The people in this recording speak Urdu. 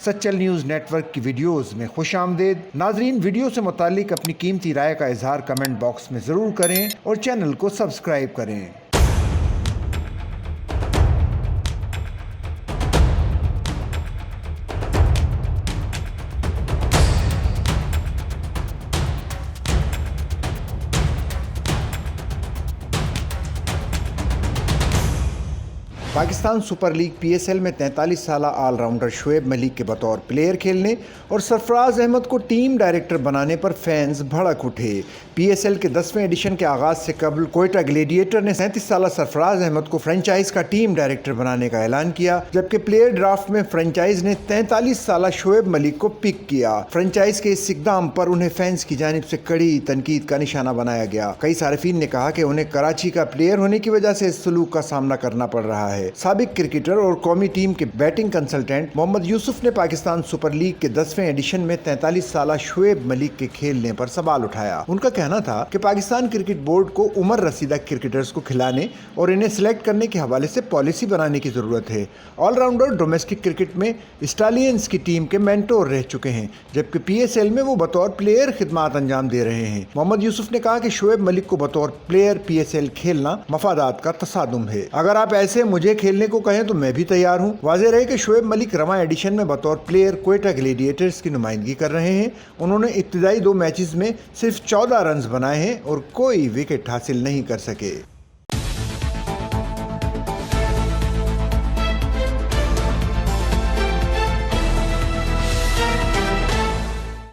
سچل نیوز نیٹ ورک کی ویڈیوز میں خوش آمدید۔ ناظرین، ویڈیو سے متعلق اپنی قیمتی رائے کا اظہار کمنٹ باکس میں ضرور کریں اور چینل کو سبسکرائب کریں۔ Pakistan super league P S L میں 43 سالہ آل راؤنڈر شعیب ملک کے بطور پلیئر کھیلنے اور سرفراز احمد کو ٹیم ڈائریکٹر بنانے پر فینز بھڑک اٹھے۔ پی ایس ایل کے 10ویں ایڈیشن کے آغاز سے قبل کوئٹہ گلیڈیٹر نے 37 سالہ سرفراز احمد کو فرنچائز کا ٹیم ڈائریکٹر بنانے کا اعلان کیا، جبکہ پلیئر ڈرافٹ میں فرنچائز نے 43 سالہ شعیب ملک کو پک کیا۔ فرنچائز کے اس اقدام پر انہیں فینز کی جانب سے کڑی تنقید کا نشانہ بنایا گیا۔ کئی صارفین نے کہا کہ انہیں کراچی کا پلیئر ہونے کی وجہ سے اس سلوک کا سامنا کرنا پڑ رہا ہے۔ سابق کرکٹر اور قومی ٹیم کے بیٹنگ کنسلٹنٹ محمد یوسف نے پاکستان سپر لیگ کے 10ویں ایڈیشن میں 43 سالہ شعیب ملک کے کھیلنے پر سوال اٹھایا۔ ان کا کہنا تھا کہ پاکستان کرکٹ بورڈ کو عمر رسیدہ کرکٹرز کو کھلانے اور انہیں سلیکٹ کرنے کے حوالے سے پالیسی بنانے کی ضرورت ہے۔ آل راؤنڈر ڈومیسٹک کرکٹ میں اسٹالینز کی ٹیم کے مینٹور رہ چکے ہیں، جبکہ پی ایس ایل میں وہ بطور پلیئر خدمات انجام دے رہے ہیں۔ محمد یوسف نے کہا کہ شعیب ملک کو بطور پلیئر پی ایس ایل کھیلنا مفادات کا تصادم ہے۔ اگر آپ ایسے مجھے کھیلنے کو کہیں تو میں بھی تیار ہوں۔ واضح رہے کہ شعیب ملک رواں ایڈیشن میں بطور پلیئر کوئٹہ گلیڈیٹرز کی نمائندگی کر رہے ہیں۔ انہوں نے ابتدائی 2 میچز میں صرف 14 رنز بنائے ہیں اور کوئی وکٹ حاصل نہیں کر سکے۔